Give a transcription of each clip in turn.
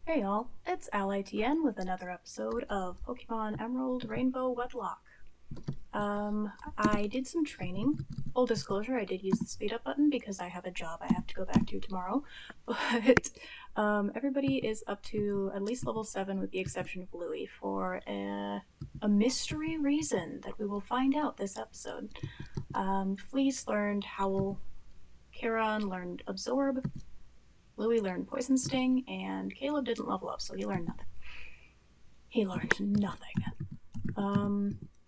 Hey y'all, it's AllyTN with another episode of Pokemon Emerald Rainbow Wedlocke. I did some training. Full disclosure, I did use the speed up button because I have a job I have to go back to tomorrow. But everybody is up to at least level 7 with the exception of Louie for a mystery reason that we will find out this episode. Fleece learned Howl, Charon learned Absorb, Louie learned Poison Sting, and Caleb didn't level up, so he learned nothing. He learned nothing.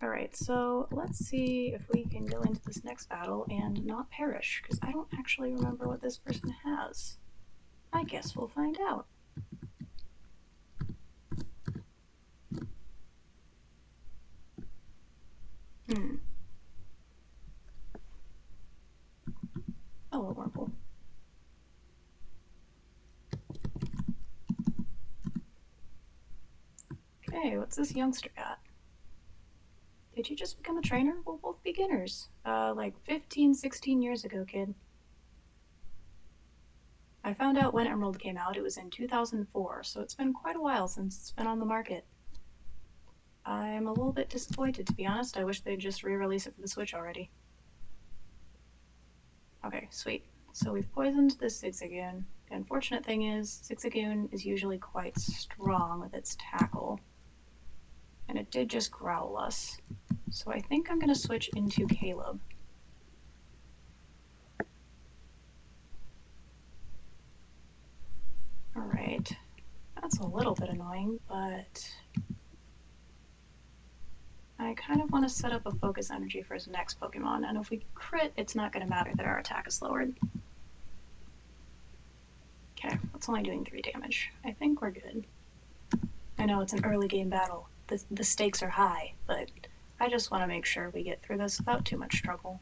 Alright, so let's see if we can go into this next battle and not perish, because I don't actually remember what this person has. I guess we'll find out. Hello, Wurmple. Okay, what's this youngster got? Did you just become a trainer? We're both beginners. Like 15, 16 years ago, kid. I found out when Emerald came out. It was in 2004, so it's been quite a while since it's been on the market. I'm a little bit disappointed, to be honest. I wish they'd just re-release it for the Switch already. Okay, sweet. So we've poisoned this Zigzagoon. The unfortunate thing is, Zigzagoon is usually quite strong with its tackle. And it did just growl us. So I think I'm going to switch into Caleb. Alright. That's a little bit annoying, but I kind of want to set up a focus energy for his next Pokemon, and if we crit, it's not going to matter that our attack is lowered. Okay, that's only doing 3 damage. I think we're good. I know it's an early game battle. The stakes are high, but I just want to make sure we get through this without too much trouble.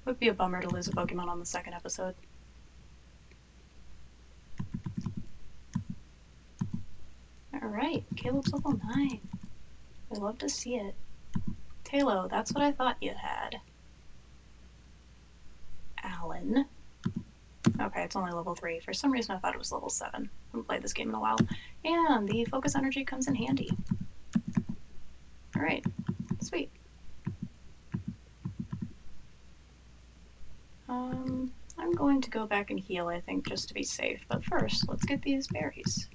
It would be a bummer to lose a Pokemon on the second episode. Alright, Caleb's level 9. I love to see it. Talo, that's what I thought you had. Alan. Okay, it's only level 3. For some reason I thought it was level 7. I haven't played this game in a while. And the focus energy comes in handy. Alright, sweet. I'm going to go back and heal, I think, just to be safe. But first, let's get these berries.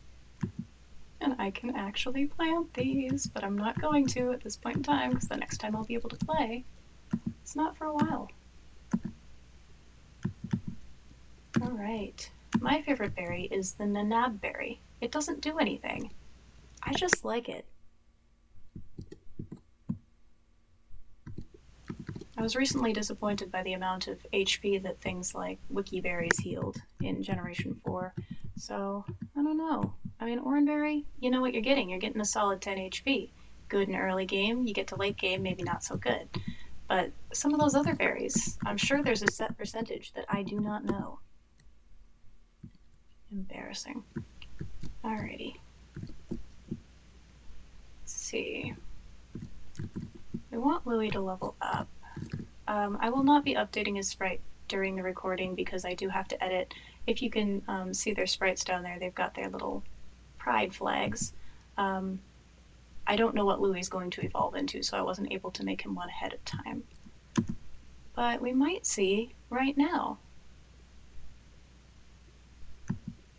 And I can actually plant these, but I'm not going to at this point in time, because the next time I'll be able to play, it's not for a while. Alright. My favorite berry is the Nanab berry. It doesn't do anything. I just like it. I was recently disappointed by the amount of HP that things like Wiki berries healed in Generation 4. So, I don't know. I mean, Oranberry, you know what you're getting. You're getting a solid 10 HP. Good in early game. You get to late game, maybe not so good. But some of those other berries, I'm sure there's a set percentage that I do not know. Embarrassing. Alrighty. Let's see. We want Louie to level up. I will not be updating his sprite during the recording because I do have to edit. If you can see their sprites down there, they've got their little pride flags. I don't know what Louie's going to evolve into, so I wasn't able to make him one ahead of time. But we might see right now.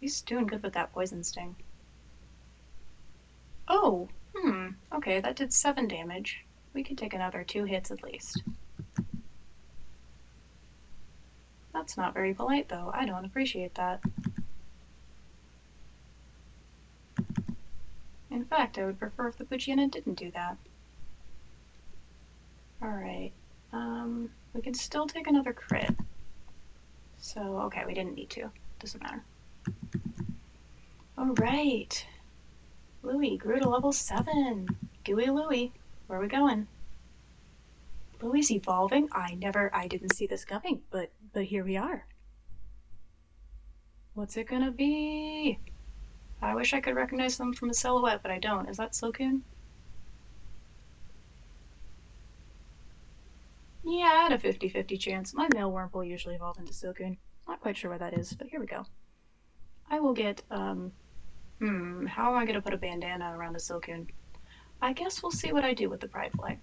He's doing good with that Poison Sting. Oh, okay, that did 7 damage. We could take another 2 hits at least. That's not very polite, though. I don't appreciate that. In fact, I would prefer if the Poochyena didn't do that. Alright, we can still take another crit. So, okay, we didn't need to. Doesn't matter. Alright. Louie grew to level 7. Gooey Louie. Where are we going? Louie's evolving? I didn't see this coming, but here we are. What's it gonna be? I wish I could recognize them from a silhouette, but I don't. Is that Slowcoon? Yeah, I had a 50-50 chance. My male Wurmple usually evolve into Slowcoon. Not quite sure where that is, but here we go. I will get How am I gonna put a bandana around a Silcoon? I guess we'll see what I do with the pride flag.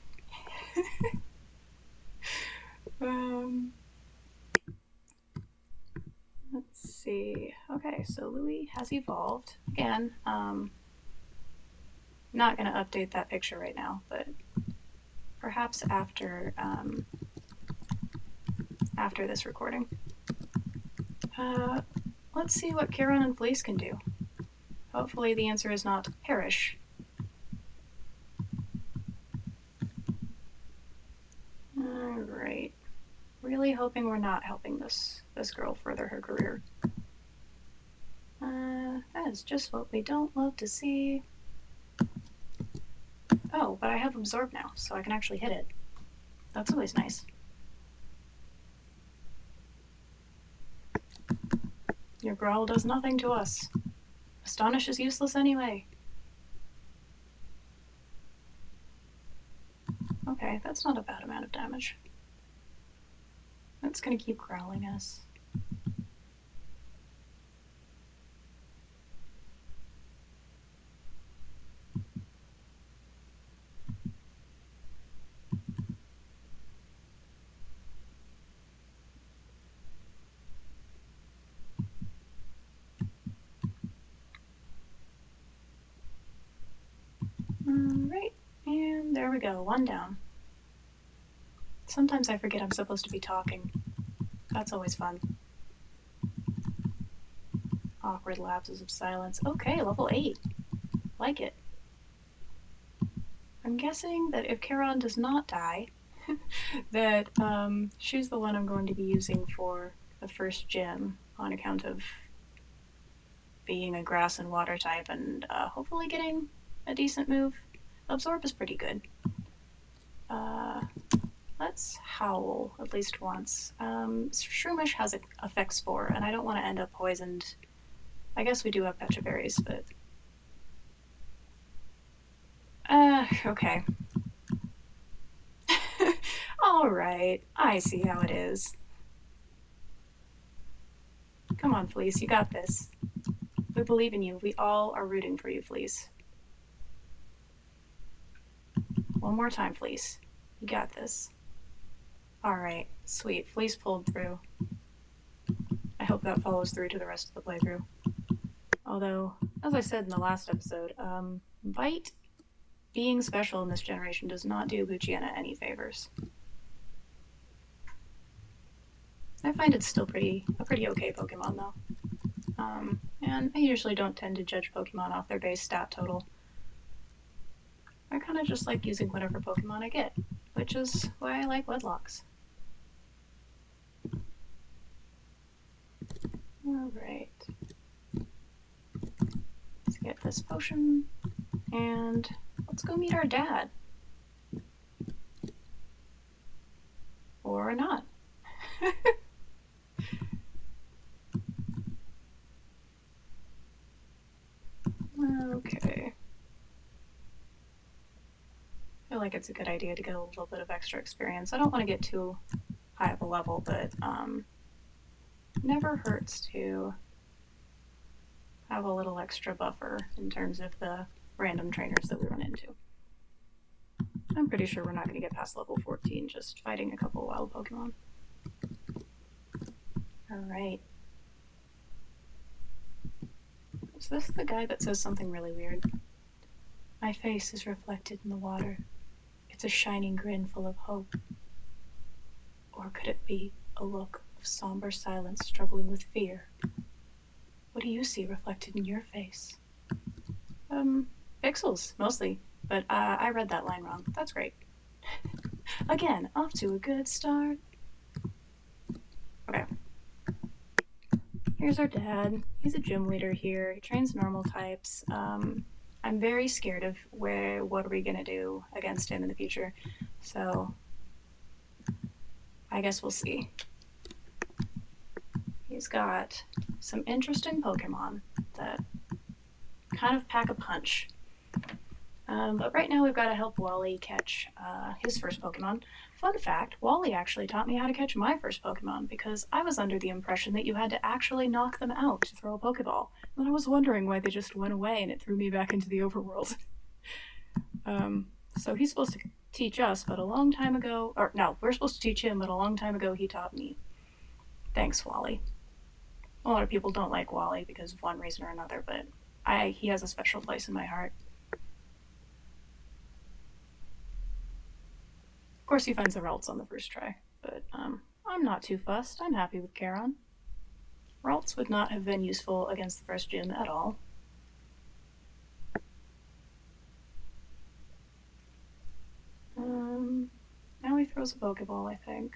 Let's see. Okay, so Louie has evolved. Again, not gonna update that picture right now, but perhaps after this recording. Let's see what Kieran and Fleece can do. Hopefully the answer is not perish. Alright. Really hoping we're not helping this girl further her career. That is just what we don't love to see. Oh, but I have Absorb now, so I can actually hit it. That's always nice. Your growl does nothing to us. Astonish is useless anyway. Okay, that's not a bad amount of damage. That's gonna keep growling us. Alright, and there we go, one down. Sometimes I forget I'm supposed to be talking. That's always fun. Awkward lapses of silence. Okay, level 8. Like it. I'm guessing that if Charon does not die, that she's the one I'm going to be using for the first gym on account of being a grass and water type and hopefully getting a decent move. Absorb is pretty good. Let's howl at least once. Shroomish has effects for, and I don't want to end up poisoned. I guess we do have Pecha Berries, but... okay. Alright, I see how it is. Come on, Fleece, you got this. We believe in you. We all are rooting for you, Fleece. One more time, Fleece. You got this. Alright, sweet. Fleece pulled through. I hope that follows through to the rest of the playthrough. Although, as I said in the last episode, Bite being special in this generation does not do Luciana any favors. I find it's still a pretty okay Pokemon, though. And I usually don't tend to judge Pokemon off their base stat total. I kind of just like using whatever Pokemon I get, which is why I like Wedlocks. Alright. Let's get this potion, and let's go meet our dad. Or not. Okay. I feel like it's a good idea to get a little bit of extra experience. I don't want to get too high of a level, but never hurts to have a little extra buffer in terms of the random trainers that we run into. I'm pretty sure we're not going to get past level 14 just fighting a couple wild Pokemon. Alright. Is this the guy that says something really weird? My face is reflected in the water. It's a shining grin full of hope. Or could it be a look of somber silence struggling with fear? What do you see reflected in your face? Pixels, mostly. But I read that line wrong. That's great. Again, off to a good start. Okay. Here's our dad. He's a gym leader here. He trains normal types. I'm very scared of what are we gonna do against him in the future. So I guess we'll see. He's got some interesting Pokemon that kind of pack a punch. But right now we've got to help Wally catch his first Pokemon. Fun fact, Wally actually taught me how to catch my first Pokemon because I was under the impression that you had to actually knock them out to throw a Pokeball. And I was wondering why they just went away and it threw me back into the overworld. So he's supposed to teach us, but a long time ago, or no, we're supposed to teach him, but a long time ago he taught me. Thanks, Wally. A lot of people don't like Wally because of one reason or another, but he has a special place in my heart. Of course, he finds the Ralts on the first try, but I'm not too fussed. I'm happy with Charon. Ralts would not have been useful against the first gym at all. Now he throws a Pokeball, I think.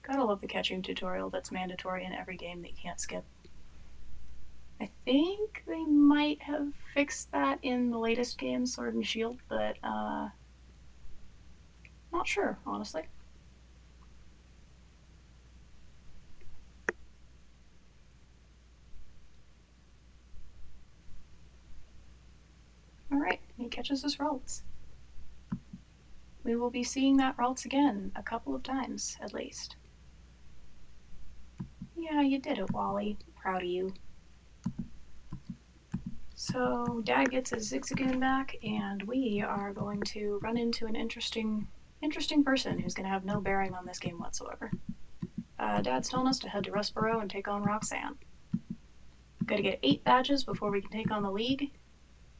Gotta love the catching tutorial that's mandatory in every game that you can't skip. I think they might have fixed that in the latest game, Sword and Shield, but not sure, honestly. Alright, he catches his Ralts. We will be seeing that Ralts again a couple of times, at least. Yeah, you did it, Wally. Proud of you. So, Dad gets his Zigzagoon back, and we are going to run into an interesting person who's going to have no bearing on this game whatsoever. Dad's telling us to head to Rustboro and take on Roxanne. We've got to get 8 badges before we can take on the League,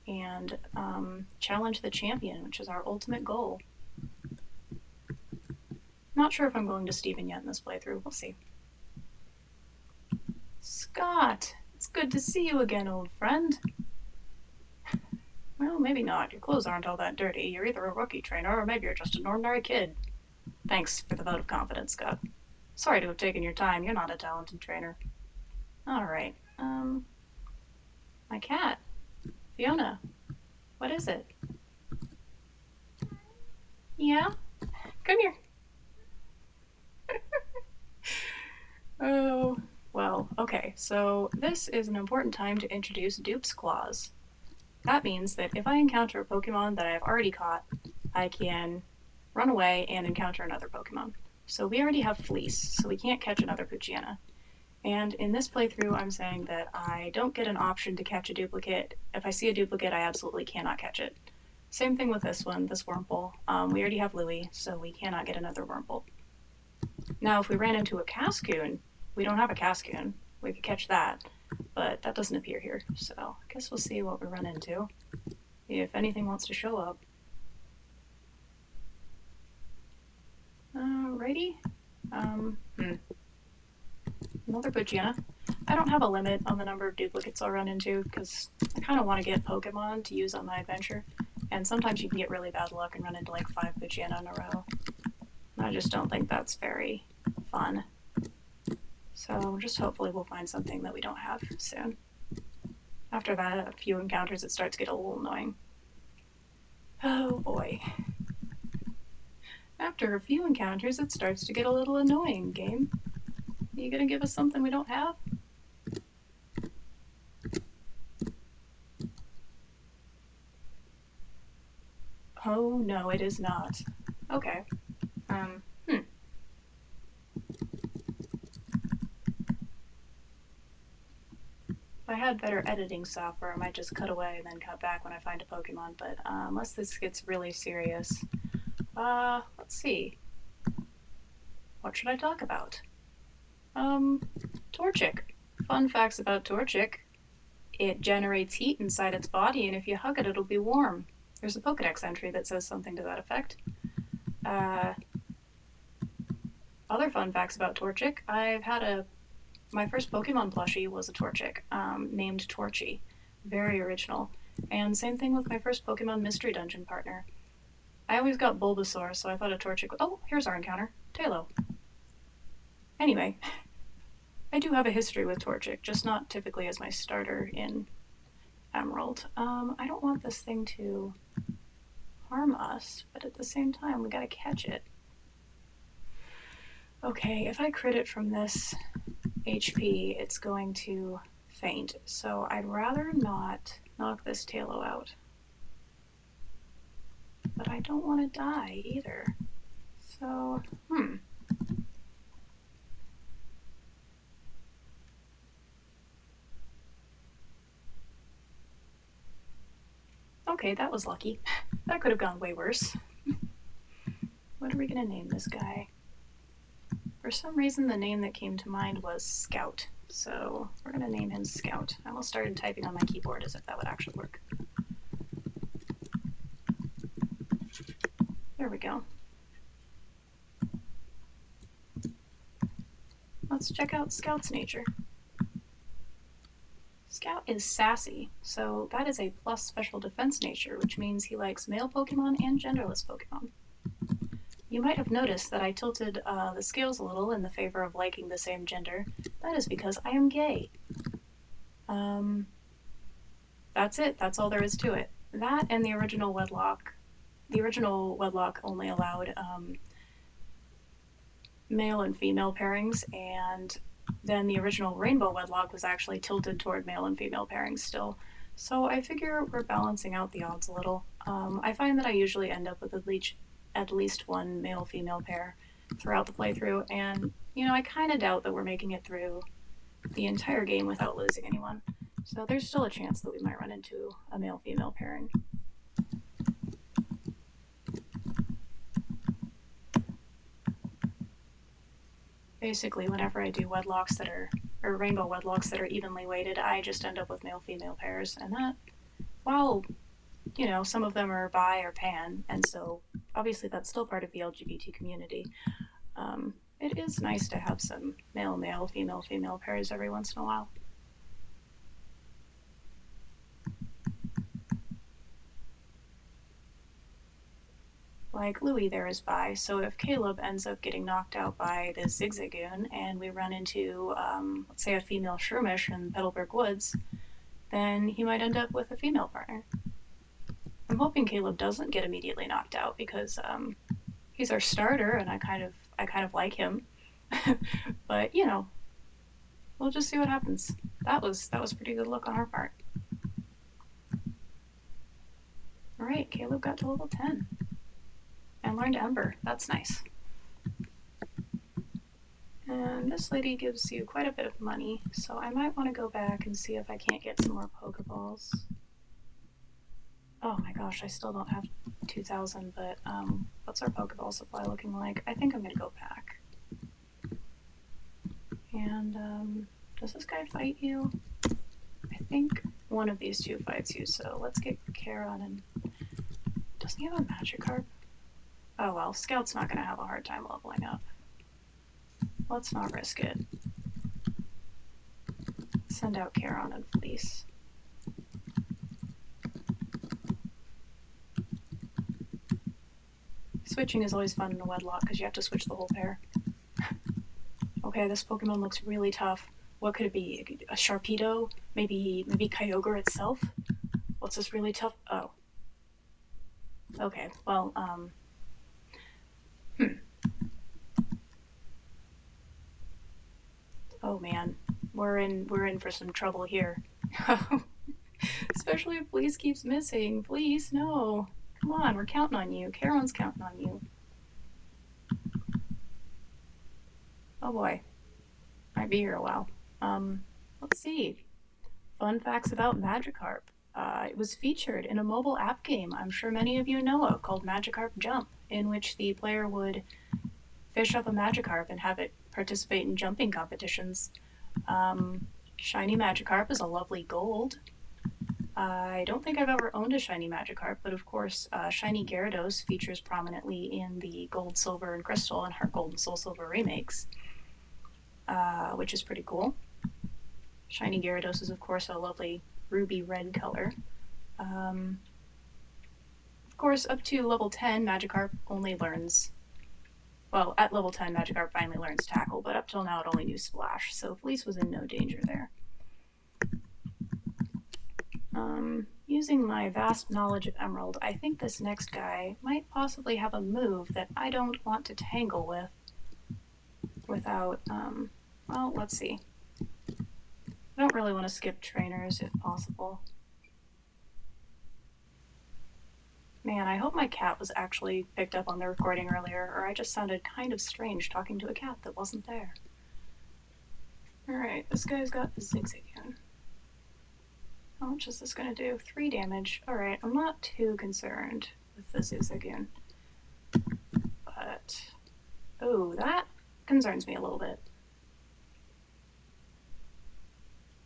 and challenge the champion, which is our ultimate goal. Not sure if I'm going to Steven yet in this playthrough. We'll see. Scott! It's good to see you again, old friend. Well, maybe not. Your clothes aren't all that dirty. You're either a rookie trainer or maybe you're just an ordinary kid. Thanks for the vote of confidence, Scott. Sorry to have taken your time. You're not a talented trainer. Alright. My cat. Fiona. What is it? Yeah? Come here. Oh, well, okay. So this is an important time to introduce Dupes Clause. That means that if I encounter a Pokemon that I have already caught, I can run away and encounter another Pokemon. So we already have Fleece, so we can't catch another Poochyena. And in this playthrough, I'm saying that I don't get an option to catch a duplicate. If I see a duplicate, I absolutely cannot catch it. Same thing with this one, this Wurmple. We already have Louie, so we cannot get another Wurmple. Now, if we ran into a Cascoon, we don't have a Cascoon. We could catch that, but that doesn't appear here. So I guess we'll see what we run into, if anything wants to show up. Alrighty. Another Poochyena. I don't have a limit on the number of duplicates I'll run into, because I kind of want to get Pokemon to use on my adventure, and sometimes you can get really bad luck and run into like 5 Poochyena in a row. I just don't think that's very fun. So just hopefully we'll find something that we don't have soon. After that, a few encounters, it starts to get a little annoying. Oh boy. After a few encounters, it starts to get a little annoying, game. Are you gonna give us something we don't have? Oh no, it is not. Okay. If I had better editing software, I might just cut away and then cut back when I find a Pokemon, but unless this gets really serious. Let's see. What should I talk about? Torchic. Fun facts about Torchic. It generates heat inside its body, and if you hug it, it'll be warm. There's a Pokedex entry that says something to that effect. Other fun facts about Torchic. My first Pokemon plushie was a Torchic, named Torchy. Very original. And same thing with my first Pokemon Mystery Dungeon partner. I always got Bulbasaur, so I thought a Torchic was... Oh, here's our encounter. Tailo. Anyway, I do have a history with Torchic, just not typically as my starter in Emerald. I don't want this thing to harm us, but at the same time, we gotta catch it. Okay, if I crit it from this HP, it's going to faint, so I'd rather not knock this Tailo out. But I don't want to die either. So, Okay, that was lucky. That could have gone way worse. What are we gonna name this guy? For some reason, the name that came to mind was Scout. So we're gonna name him Scout. I almost started typing on my keyboard as if that would actually work. There we go. Let's check out Scout's nature. Scout is sassy, so that is a plus special defense nature, which means he likes male Pokemon and genderless Pokemon. You might have noticed that I tilted the scales a little in the favor of liking the same gender. That is because I am gay. That's it. That's all there is to it. That and the original Wedlocke. The original Wedlocke only allowed male and female pairings, and then the original Rainbow Wedlocke was actually tilted toward male and female pairings still. So I figure we're balancing out the odds a little. I find that I usually end up with at least one male-female pair throughout the playthrough, and, you know, I kind of doubt that we're making it through the entire game without losing anyone. So there's still a chance that we might run into a male-female pairing. Basically, whenever I do Wedlocks that are, or Rainbow Wedlocks that are evenly weighted, I just end up with male-female pairs, and that, while, you know, some of them are bi or pan, and so obviously that's still part of the LGBT community, it is nice to have some male-male, female-female pairs every once in a while. Like Louie there is bi, so if Caleb ends up getting knocked out by the Zigzagoon and we run into, let's say, a female Shroomish in Petalburg Woods, then he might end up with a female partner. I'm hoping Caleb doesn't get immediately knocked out because he's our starter and I kind of like him. But, you know, we'll just see what happens. That was pretty good luck on our part. Alright, Caleb got to level 10. And learned Ember. That's nice. And this lady gives you quite a bit of money, so I might want to go back and see if I can't get some more Pokeballs. Oh my gosh, I still don't have 2,000, but what's our Pokeball supply looking like? I think I'm going to go back. And does this guy fight you? I think one of these two fights you, so let's get Charon and... Doesn't he have a Magikarp? Oh well, Scout's not going to have a hard time leveling up. Let's not risk it. Send out Charon and Fleece. Switching is always fun in a Wedlocke because you have to switch the whole pair. Okay, this Pokemon looks really tough. What could it be? A Sharpedo? Maybe Kyogre itself? What's this really tough? Oh. Okay, well, Oh man, we're in for some trouble here. Especially if Fleece keeps missing. Fleece, no. Come on, we're counting on you. Charon's counting on you. Oh boy. Might be here a while. Let's see. Fun facts about Magikarp. It was featured in a mobile app game I'm sure many of you know of called Magikarp Jump, in which the player would fish up a Magikarp and have it participate in jumping competitions. Shiny Magikarp is a lovely gold. I don't think I've ever owned a shiny Magikarp, but of course, shiny Gyarados features prominently in the Gold, Silver, and Crystal and Heart Gold and Soul Silver remakes, which is pretty cool. Shiny Gyarados is, of course, a lovely ruby red color. Of course, up to level 10, Magikarp only learns... Well, at level 10, Magikarp finally learns Tackle, but up till now it only knew Splash, so Fleece was in no danger there. Using my vast knowledge of Emerald, I think this next guy might possibly have a move that I don't want to tangle with without, well, let's see. I don't really want to skip trainers if possible. Man, I hope my cat was actually picked up on the recording earlier, or I just sounded kind of strange talking to a cat that wasn't there. Alright, this guy's got the Zigzagoon. How much is this gonna do? 3 damage. Alright, I'm not too concerned with the Zigzagoon. But... oh, that concerns me a little bit.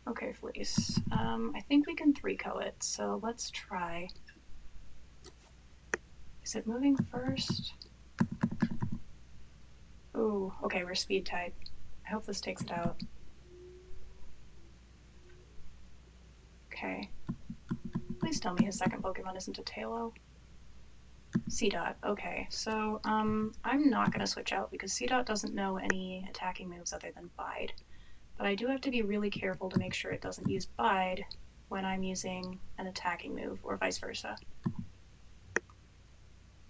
Okay, Fleece. I think we can 3-co it, so let's try. Is it moving first? Ooh, okay, we're speed type. I hope this takes it out. Okay. Please tell me his second Pokemon isn't a Tailo. C-Dot, okay. So, I'm not gonna switch out because C-Dot doesn't know any attacking moves other than Bide. But I do have to be really careful to make sure it doesn't use Bide when I'm using an attacking move, or vice versa.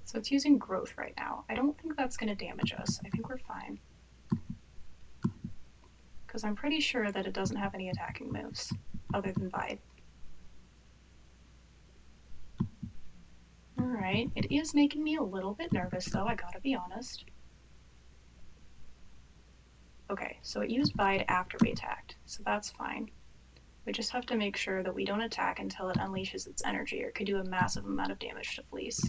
So it's using Growth right now. I don't think that's going to damage us. I think we're fine. Because I'm pretty sure that it doesn't have any attacking moves, other than Bide. Alright, it is making me a little bit nervous though, I gotta be honest. Okay, so it used Bide after we attacked, so that's fine. We just have to make sure that we don't attack until it unleashes its energy, or it could do a massive amount of damage to Fleece.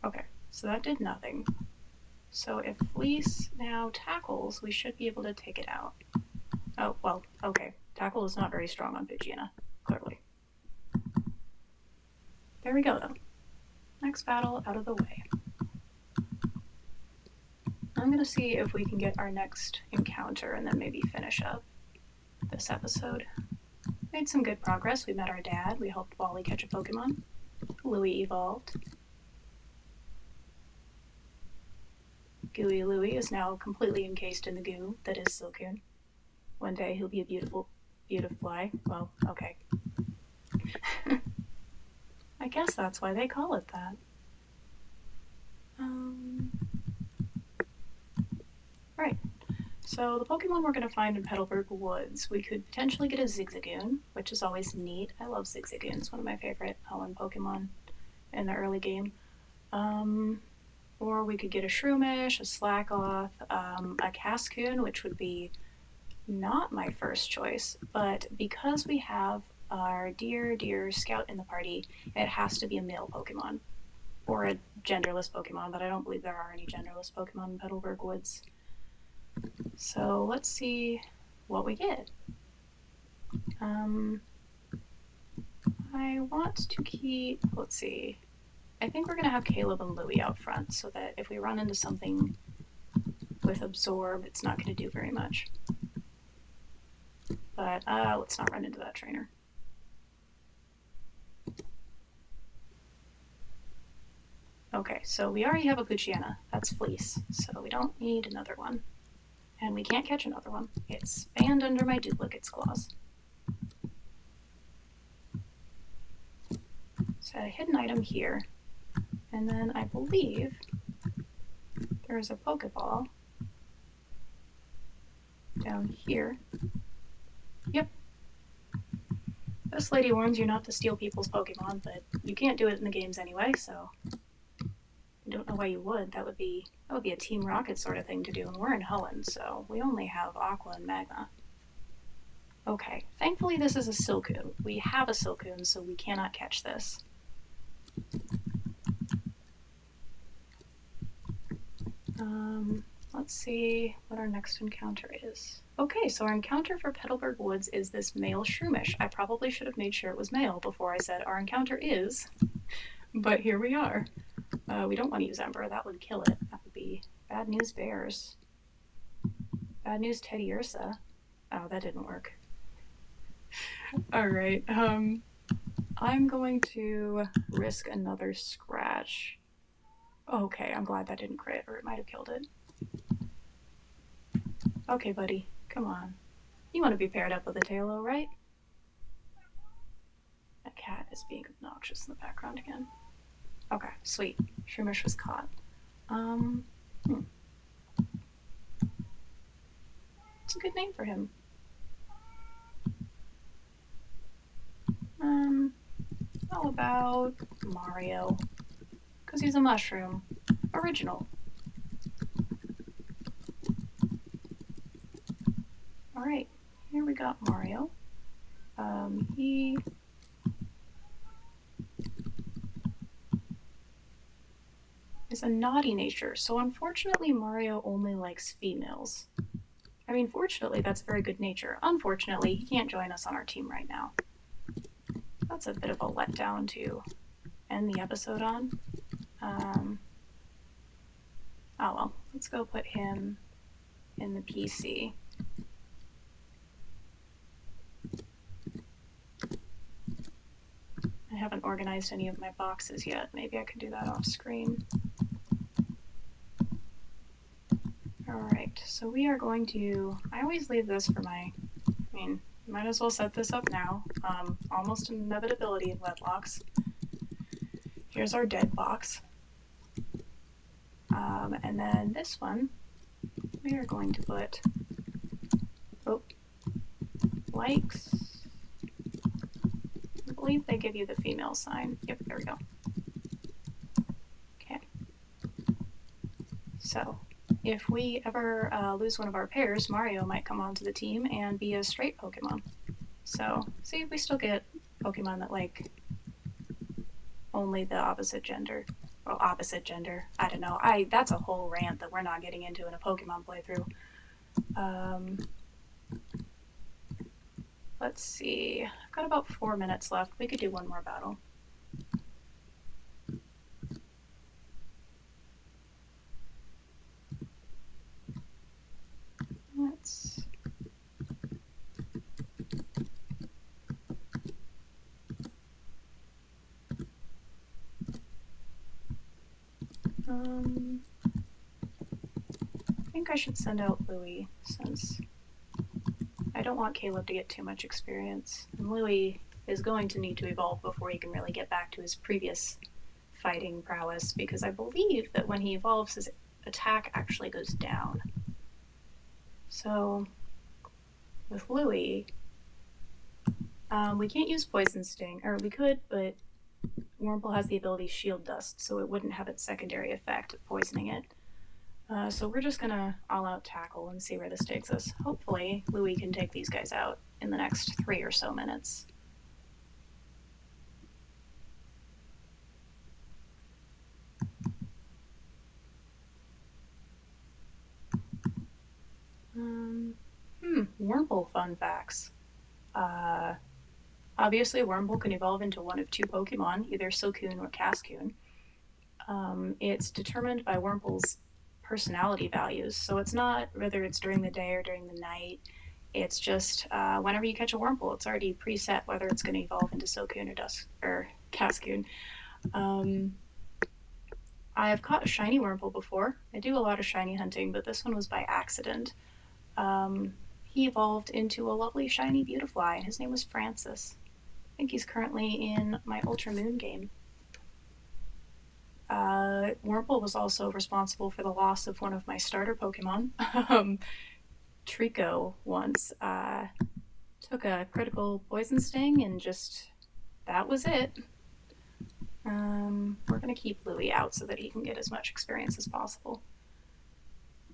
Okay, so that did nothing. So if Fleece now tackles, we should be able to take it out. Oh, well, okay. Tackle is not very strong on Poochyena, clearly. There we go, though. Next battle out of the way. I'm gonna see if we can get our next encounter and then maybe finish up this episode. Made some good progress. We met our dad. We helped Wally catch a Pokemon. Louie evolved. Gooey Louie is now completely encased in the goo that is Silcoon. One day he'll be a beautiful fly. Well, okay. I guess that's why they call it that. Right. So the Pokemon we're going to find in Petalburg Woods, we could potentially get a Zigzagoon, which is always neat. I love Zigzagoon. It's one of my favorite Hoenn Pokemon in the early game. Or we could get a Shroomish, a Slackoth, a Cascoon, which would be not my first choice, but because we have our dear Scout in the party, it has to be a male Pokemon. Or a genderless Pokemon, but I don't believe there are any genderless Pokemon in Petalburg Woods. So let's see what we get. I want to keep, let's see, I think we're going to have Caleb and Louie out front so that if we run into something with Absorb, it's not going to do very much. But let's not run into that trainer. Okay, so we already have a Poochyena. That's Fleece, so we don't need another one. And we can't catch another one. It's banned under my duplicates clause. So a hidden item here. And then I believe there's a Pokeball down here. Yep. This lady warns you not to steal people's Pokemon, but you can't do it in the games anyway, so I don't know why you would. That would be a Team Rocket sort of thing to do, and we're in Hoenn, so we only have Aqua and Magma. Okay, thankfully this is a Silcoon. We have a Silcoon, so we cannot catch this. Let's see what our next encounter is. Okay, so our encounter for Petalburg Woods is this male Shroomish. I probably should have made sure it was male before I said our encounter is, but here we are. We don't want to use Ember, that would kill it. That would be bad news bears. Bad news Teddy Ursa. Oh, that didn't work. Alright, I'm going to risk another scratch. Okay, I'm glad that didn't crit, or it might have killed it. Okay, buddy, come on. You want to be paired up with a Tailo, right? That cat is being obnoxious in the background again. Okay, sweet. Shroomish was caught. It's a good name for him. How about Mario? Because he's a mushroom. Original. Alright, here we got Mario. He is a naughty nature, so unfortunately Mario only likes females. I mean, fortunately, that's very good nature. Unfortunately, he can't join us on our team right now. That's a bit of a letdown to end the episode on. Oh well, let's go put him in the PC. I haven't organized any of my boxes yet. Maybe I could do that off screen. Alright, so we are going to... I always leave this for my... might as well set this up now. Almost an inevitability in Wedlocks. Here's our dead box. And then this one, we are going to put... likes... I believe they give you the female sign. Yep, there we go. Okay. So, if we ever lose one of our pairs, Mario might come onto the team and be a straight Pokemon. So, see if we still get Pokemon that like only the opposite gender. Well, opposite gender. I don't know. That's a whole rant that we're not getting into in a Pokemon playthrough. Let's see. I've got about 4 minutes left. We could do one more battle. Let's... I think I should send out Louie, since I don't want Caleb to get too much experience. And Louie is going to need to evolve before he can really get back to his previous fighting prowess, because I believe that when he evolves, his attack actually goes down. So, with Louie, we can't use Poison Sting, or we could, but Wurmple has the ability Shield Dust, so it wouldn't have its secondary effect of poisoning it. So we're just gonna all-out tackle and see where this takes us. Hopefully, Louie can take these guys out in the next 3 or so minutes. Wurmple fun facts. Obviously, Wurmple can evolve into one of 2 Pokemon, either Silcoon or Cascoon. It's determined by Wurmple's personality values, so it's not whether it's during the day or during the night. It's just whenever you catch a Wurmple, it's already preset whether it's going to evolve into Silcoon or Cascoon. I have caught a shiny Wurmple before. I do a lot of shiny hunting, but this one was by accident. He evolved into a lovely shiny Beautifly, and his name was Francis. I think he's currently in my Ultra Moon game. Wurmple was also responsible for the loss of one of my starter Pokemon. Trico once took a critical poison sting, and just that was it. We're gonna keep Louie out so that he can get as much experience as possible.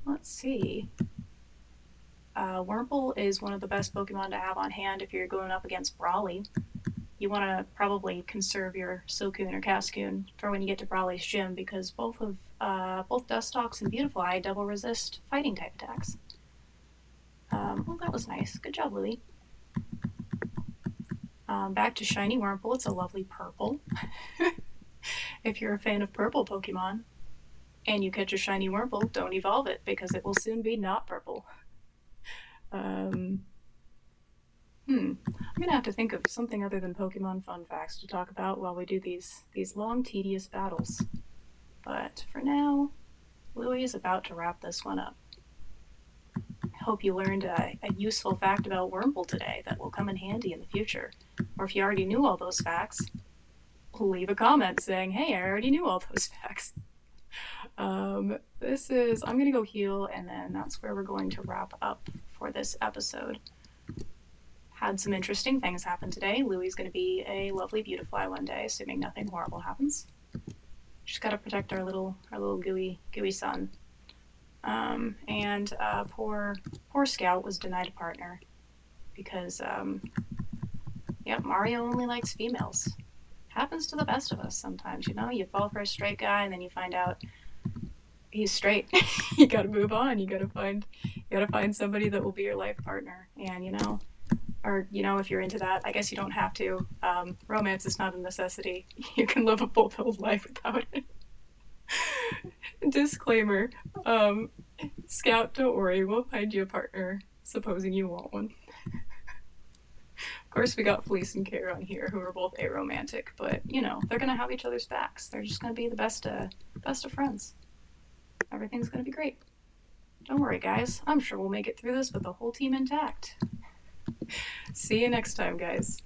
Let's see. Wurmple is one of the best Pokemon to have on hand if you're going up against Brawly. You want to probably conserve your Silcoon or Cascoon for when you get to Brawly's gym, because both Dustox and Beautifly double resist fighting type attacks. Well, that was nice. Good job, Louie. Back to shiny Wurmple. It's a lovely purple. If you're a fan of purple Pokemon and you catch a shiny Wurmple, don't evolve it, because it will soon be not purple. I'm gonna have to think of something other than Pokemon fun facts to talk about while we do these long, tedious battles. But for now, Louie is about to wrap this one up. I hope you learned a useful fact about Wurmple today that will come in handy in the future. Or if you already knew all those facts, leave a comment saying, hey, I already knew all those facts. I'm gonna go heal, and then that's where we're going to wrap up for this episode. had some interesting things happen today. Louie's going to be a lovely beautifly one day, assuming nothing horrible happens. Just got to protect our little gooey son. And poor Scout was denied a partner because yep, Mario only likes females. Happens to the best of us sometimes, you know. You fall for a straight guy and then you find out he's straight. You gotta move on. You gotta find somebody that will be your life partner. And if you're into that, I guess you don't have to. Romance is not a necessity. You can live a fulfilled life without it. Disclaimer. Scout, don't worry, we'll find you a partner, supposing you want one. Of course, we got Fleece and Care on here, who are both aromantic, but, they're gonna have each other's backs. They're just gonna be the best of friends. Everything's gonna be great. Don't worry, guys. I'm sure we'll make it through this with the whole team intact. See you next time, guys.